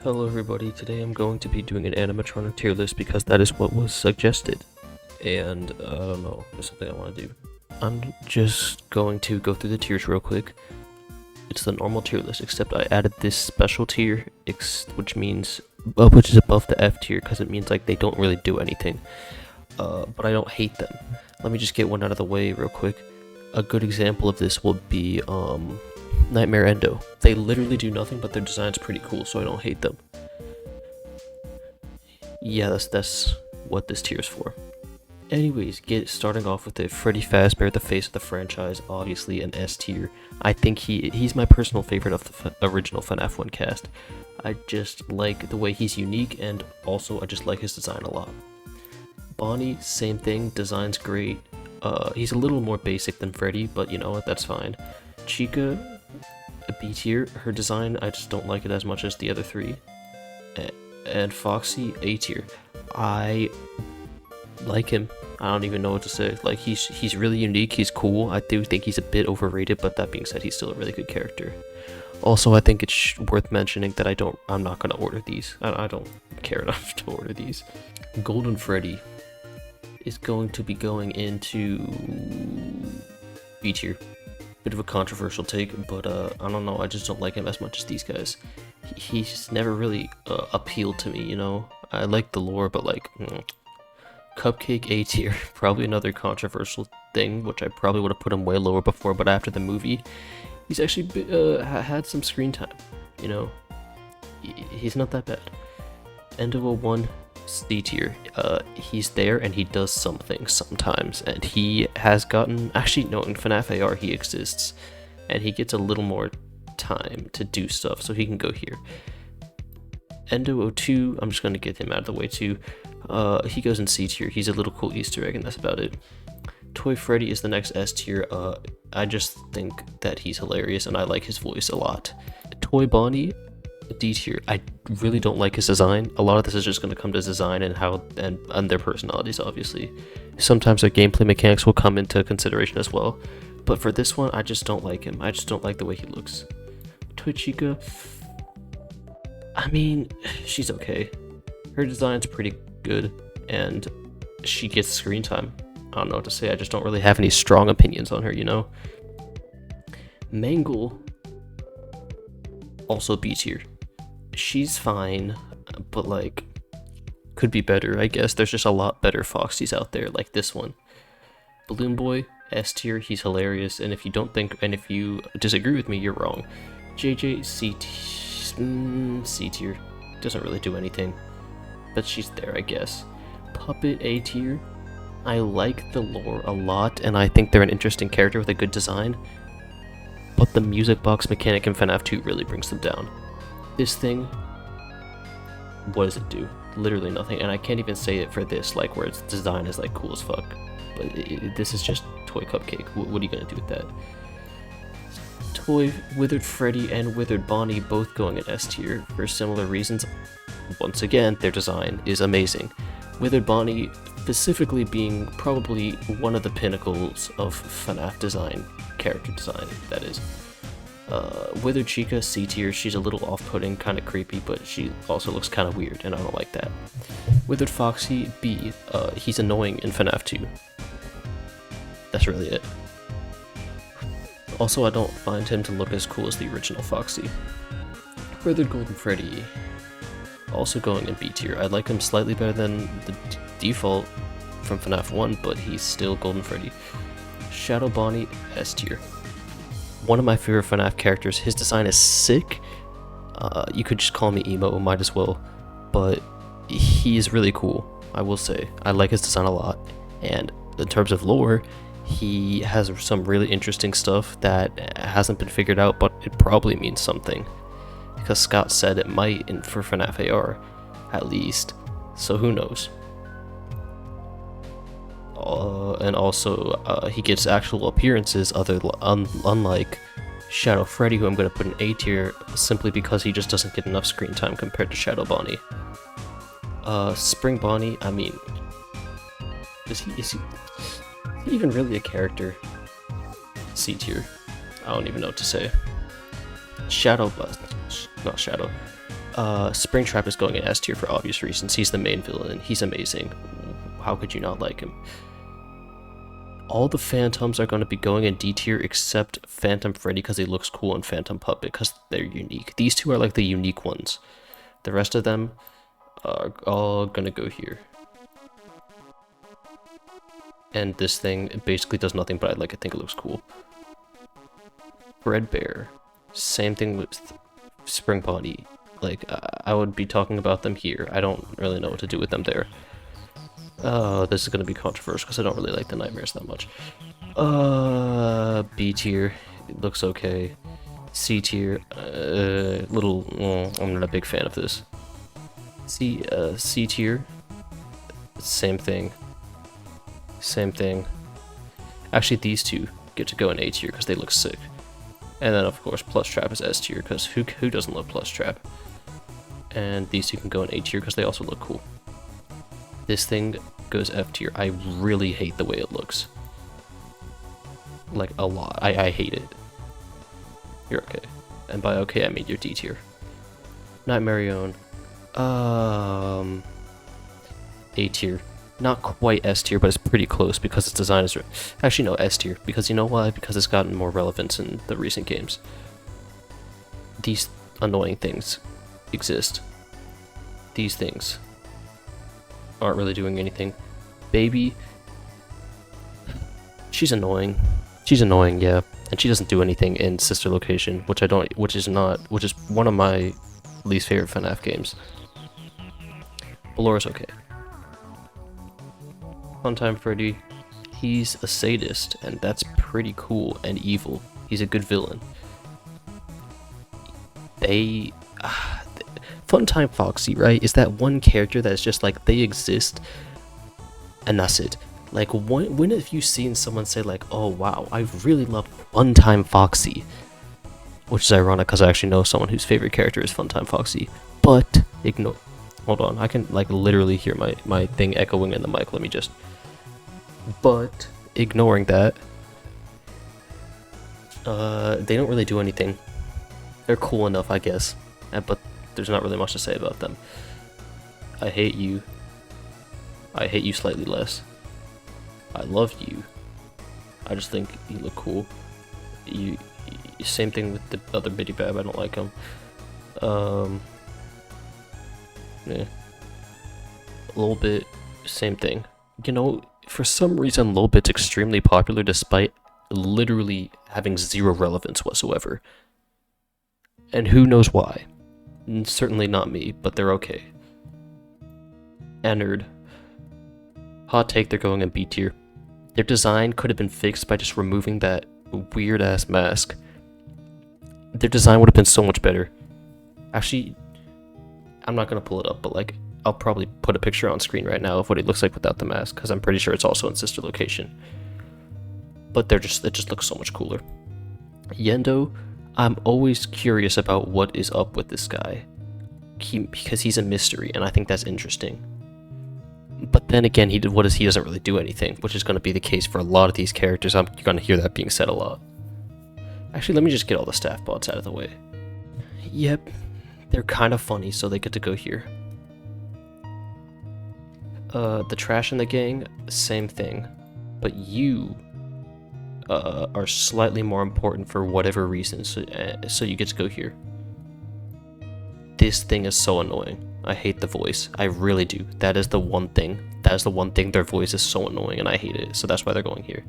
Hello everybody, today I'm going to be doing an animatronic tier list because that is what was suggested. And, I don't know, there's something I want to do. I'm just going to go through the tiers real quick. It's the normal tier list, except I added this special tier, which is above the F tier, because it means like they don't really do anything. But I don't hate them. Let me just get one out of the way real quick. A good example of this would be, Nightmare Endo. They literally do nothing, but their design's pretty cool, so I don't hate them. Yeah, that's what this tier is for. Anyways, starting off with it, Freddy Fazbear, the face of the franchise, obviously an S tier. I think he's my personal favorite of the original FNAF 1 cast. I just like the way he's unique, and also I just like his design a lot. Bonnie, same thing, design's great. He's a little more basic than Freddy, but you know what, that's fine. Chica, a B tier. Her design, I just don't like it as much as the other three. And Foxy, A tier. I like him. I don't even know what to say. Like, he's really unique, he's cool. I do think he's a bit overrated, but that being said, he's still a really good character. Also, I think it's worth mentioning that I'm not gonna order these. I don't care enough to order these. Golden Freddy is going to be going into B tier. Bit of a controversial take, but I don't know, I just don't like him as much as these guys. He's never really appealed to me, you know? I like the lore, but like, Cupcake, A tier. Probably another controversial thing, which I probably would have put him way lower before, but after the movie, he's actually had some screen time, you know? He's not that bad. Endo 01, C tier. He's there and he does something sometimes, and he has gotten, actually no, in FNAF AR he exists, and he gets a little more time to do stuff, so he can go here. Endo 02, I'm just gonna get him out of the way too. He goes in C tier. He's a little cool Easter egg, and that's about it. Toy Freddy is the next S tier. I just think that he's hilarious, and I like his voice a lot. Toy Bonnie, D tier. I really don't like his design. A lot of this is just going to come to design and and their personalities, obviously. Sometimes their gameplay mechanics will come into consideration as well, but for this one, I just don't like him. I just don't like the way he looks. Toy Chica, I mean, she's okay. Her design's pretty good, and she gets screen time. I don't know what to say. I just don't really have any strong opinions on her, you know? Mangle, also B tier. She's fine, but like, could be better, I guess. There's just a lot better Foxies out there, like this one. Balloon Boy, S tier, he's hilarious, and if you disagree with me, you're wrong. JJ, C tier, doesn't really do anything, but she's there, I guess. Puppet, A tier. I like the lore a lot, and I think they're an interesting character with a good design, but the music box mechanic in FNAF 2 really brings them down. This thing, what does it do? Literally nothing, and I can't even say it for this, like, where its design is like cool as fuck. But this is just Toy Cupcake. What are you gonna do with that? Toy Withered Freddy and Withered Bonnie both going in S tier for similar reasons. Once again, their design is amazing. Withered Bonnie specifically being probably one of the pinnacles of FNAF design, character design, that is. Withered Chica, C tier. She's a little off-putting, kind of creepy, but she also looks kind of weird, and I don't like that. Withered Foxy, B. He's annoying in FNAF 2. That's really it. Also, I don't find him to look as cool as the original Foxy. Withered Golden Freddy, also going in B tier. I like him slightly better than the default from FNAF 1, but he's still Golden Freddy. Shadow Bonnie, S tier. One of my favorite FNAF characters. His design is sick. You could just call me emo, might as well. But he is really cool, I will say. I like his design a lot. And in terms of lore, he has some really interesting stuff that hasn't been figured out, but it probably means something. Because Scott said it might for FNAF AR, at least. So who knows? And also, he gets actual appearances, unlike Shadow Freddy, who I'm going to put in A tier, simply because he just doesn't get enough screen time compared to Shadow Bonnie. Spring Bonnie, I mean, is he even really a character? C tier. I don't even know what to say. Shadow, not Shadow. Springtrap is going in S tier for obvious reasons. He's the main villain. He's amazing. How could you not like him? All the Phantoms are going to be going in D tier except Phantom Freddy because he looks cool, and Phantom Puppet because they're unique. These two are like the unique ones. The rest of them are all going to go here. And this thing, it basically does nothing, but I think it looks cool. Fredbear. Same thing with Spring Bonnie. Like, I would be talking about them here. I don't really know what to do with them there. This is gonna be controversial because I don't really like the Nightmares that much. B tier. It looks okay. C tier. I'm not a big fan of this. C tier. Same thing. Same thing. Actually, these two get to go in A tier because they look sick. And then, of course, Plus Trap is S tier because who doesn't love Plus Trap? And these two can go in A tier because they also look cool. This thing goes F tier. I really hate the way it looks. Like, a lot. I hate it. You're okay. And by okay, I mean you're D tier. Nightmarion. A tier. Not quite S tier, but it's pretty close because its design is... Actually, no, S tier. Because you know why? Because it's gotten more relevance in the recent games. These annoying things exist. These things aren't really doing anything. Baby, she's annoying. She's annoying, yeah. And she doesn't do anything in Sister Location, which is one of my least favorite FNAF games. Balora's okay. Funtime Freddy, he's a sadist, and that's pretty cool and evil. He's a good villain. Funtime Foxy, right, is that one character that's just like, they exist, and that's it. Like, when have you seen someone say like, oh wow, I really love Funtime Foxy? Which is ironic, because I actually know someone whose favorite character is Funtime Foxy. But, ignore... Hold on, I can like literally hear my thing echoing in the mic, let me just... But, ignoring that, they don't really do anything. They're cool enough, I guess, but there's not really much to say about them. I hate you. I hate you slightly less. I love you. I just think you look cool. Same thing with the other Biddy Bab, I don't like him. Yeah. A little bit, same thing. You know, for some reason, Little Bit's extremely popular despite literally having zero relevance whatsoever. And who knows why? Certainly not me, but they're okay. Ennard. Hot take, they're going in B tier. Their design could have been fixed by just removing that weird-ass mask. Their design would have been so much better. Actually, I'm not gonna pull it up, but like, I'll probably put a picture on screen right now of what it looks like without the mask, because I'm pretty sure it's also in Sister Location. But it just looks so much cooler. Yendo, I'm always curious about what is up with this guy. Because he's a mystery, and I think that's interesting. But then again, he doesn't really do anything, which is going to be the case for a lot of these characters. You're going to hear that being said a lot. Actually, let me just get all the staff bots out of the way. Yep, they're kind of funny, so they get to go here. The trash in the gang, same thing. But you are slightly more important for whatever reason, so you get to go here. This thing is so annoying. I hate the voice. I really do. That is the one thing. That is the one thing. Their voice is so annoying, and I hate it. So that's why they're going here.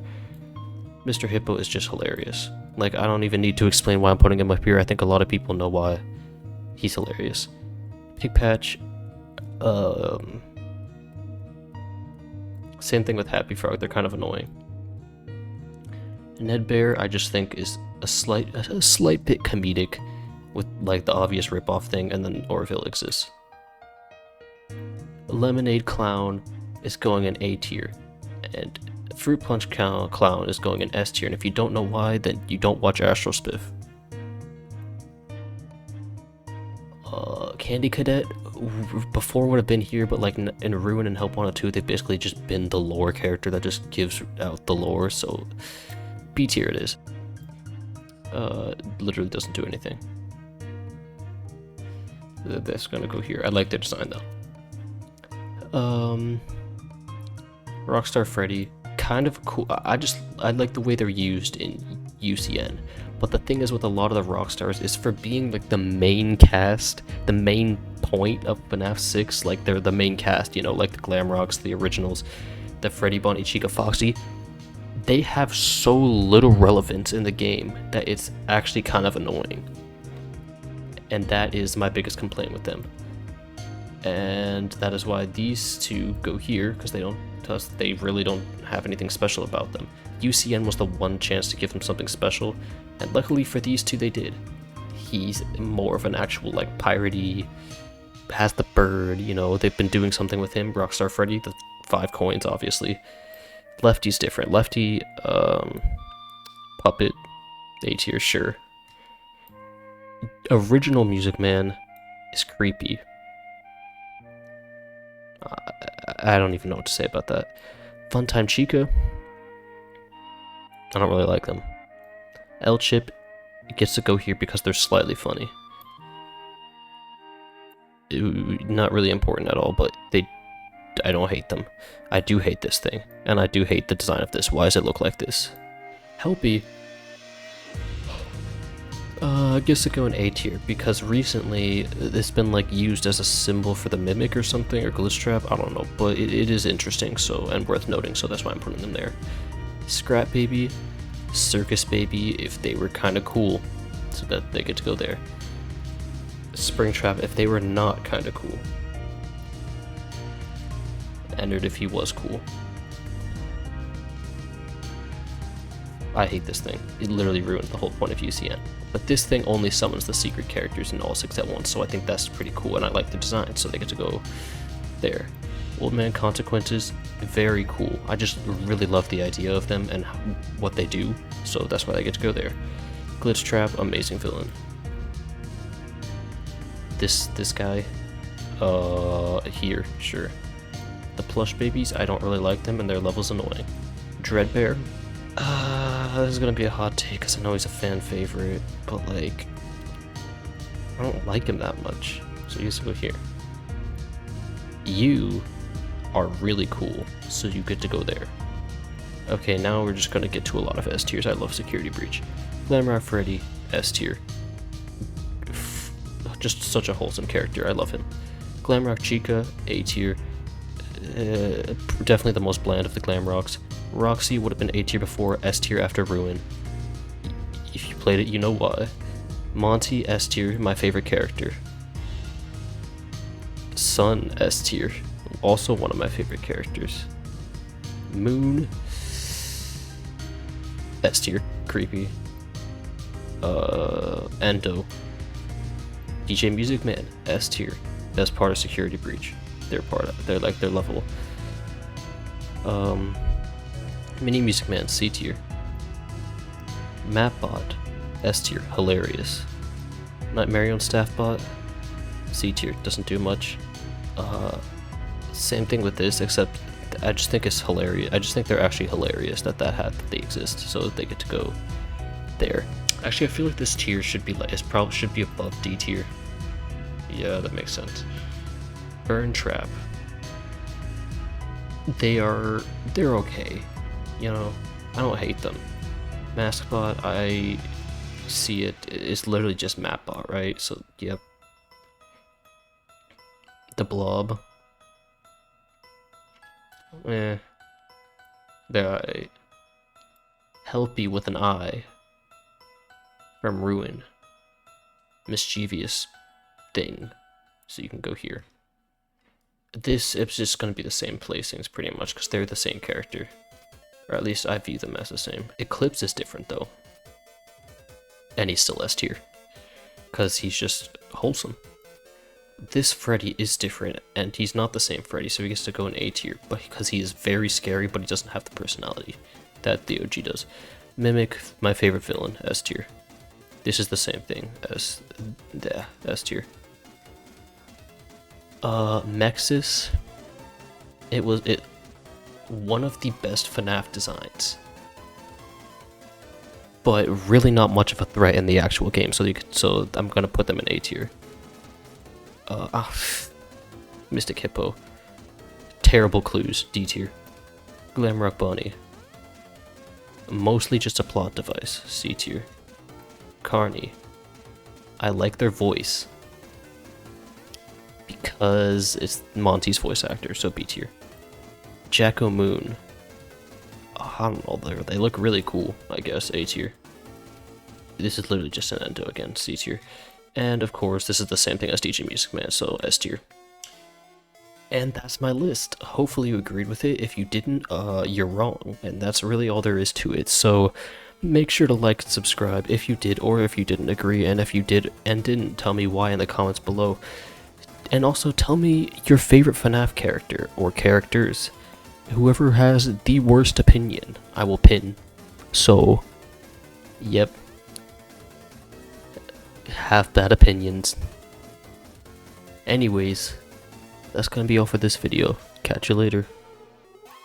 Mr. Hippo is just hilarious. Like, I don't even need to explain why I'm putting him up here. I think a lot of people know why. He's hilarious. Pigpatch. Same thing with Happy Frog. They're kind of annoying. Ned Bear, I just think, is a slight bit comedic, with like the obvious ripoff thing, and then Orville exists. Lemonade Clown is going in A tier, and Fruit Punch Clown is going in S tier, and if you don't know why, then you don't watch Astro Spiff. Candy Cadet, before would have been here, but like in Ruin and Help 102, they've basically just been the lore character that just gives out the lore, so B tier it is. Literally doesn't do anything. That's gonna go here. I like their design though. Rockstar Freddy, kind of cool. I like the way they're used in UCN. But the thing is with a lot of the Rockstars is for being like the main cast, the main point of FNAF 6, like they're the main cast, you know, like the Glamrocks, the originals, the Freddy, Bonnie, Chica, Foxy. They have so little relevance in the game that it's actually kind of annoying. And that is my biggest complaint with them. And that is why these two go here, because they really don't have anything special about them. UCN was the one chance to give them something special, and luckily for these two they did. He's more of an actual like piratey, has the bird, you know, they've been doing something with him. Rockstar Freddy, the 5 coins obviously. Lefty's different. Lefty, puppet, A tier, sure. Original Music Man is creepy. I don't even know what to say about that. Funtime Chica, I don't really like them. L-Chip gets to go here because they're slightly funny. Not really important at all, but I don't hate them. I do hate this thing, and I do hate the design of this. Why does it look like this? Helpy, gets to go in A tier because recently it's been like used as a symbol for the Mimic or something, or Glitch Trap, I don't know, but it is interesting, so, and worth noting, so that's why I'm putting them there. Scrap Baby, Circus Baby, if they were kind of cool, so that they get to go there. Springtrap, if they were not kind of cool. Ennard, if he was cool. I hate this thing. It literally ruined the whole point of UCN. But this thing only summons the secret characters in all 6 at once, so I think that's pretty cool, and I like the design, so they get to go there. Old Man Consequences, very cool. I just really love the idea of them and what they do, so that's why they get to go there. Glitch Trap, amazing villain. This guy, here, sure. The Plush Babies, I don't really like them, and their level's annoying. Dreadbear, this is gonna be a hot take because I know he's a fan favorite, but like, I don't like him that much, so he gets to go here. You are really cool, so you get to go there. Okay, now we're just gonna get to a lot of S tiers. I love Security Breach. Glamrock Freddy, S tier. Just such a wholesome character, I love him. Glamrock Chica, A tier. Definitely the most bland of the Glamrocks. Roxy would have been A tier before, S tier after Ruin. If you played it, you know why. Monty, S tier, my favorite character. Sun, S tier, also one of my favorite characters. Moon, S tier, creepy. Endo, DJ Music Man, S tier, best part of Security Breach. They're like their level. Mini Music Man, C tier. Mapbot, S tier, hilarious. Nightmare on Staffbot, C tier, doesn't do much. Same thing with this, except I just think it's hilarious. I just think they're actually hilarious that they exist, so that they get to go there. Actually, I feel like this tier should be like, probably should be above D tier. Yeah, that makes sense. Burn Trap. They're okay. You know, I don't hate them. Maskbot, I see it's literally just Mapbot, right? So, yep. The Blob. They're alright. Helpy with an I. From Ruin. Mischievous thing. So you can go here. This is just going to be the same placings pretty much because they're the same character. Or at least I view them as the same. Eclipse is different though. And he's still S tier. Because he's just wholesome. This Freddy is different and he's not the same Freddy, so he gets to go in A tier. But because he is very scary, but he doesn't have the personality that the OG does. Mimic, my favorite villain, S tier. This is the same thing as the S tier. Mexis, it one of the best FNAF designs, but really not much of a threat in the actual game. So I'm gonna put them in A tier. Mystic Hippo. Terrible clues, D tier. Glamrock Bunny. Mostly just a plot device, C tier. Carney. I like their voice. Because it's Monty's voice actor, so B tier. Jacko Moon. I don't know, they look really cool, I guess, A tier. This is literally just an Endo again, C tier. And of course, this is the same thing as DJ Music Man, so S tier. And that's my list. Hopefully you agreed with it. If you didn't, you're wrong. And that's really all there is to it. So make sure to like and subscribe if you did or if you didn't agree. And if you did and didn't, tell me why in the comments below. And also tell me your favorite FNAF character or characters. Whoever has the worst opinion, I will pin. So, yep. Have bad opinions. Anyways, that's gonna be all for this video. Catch you later.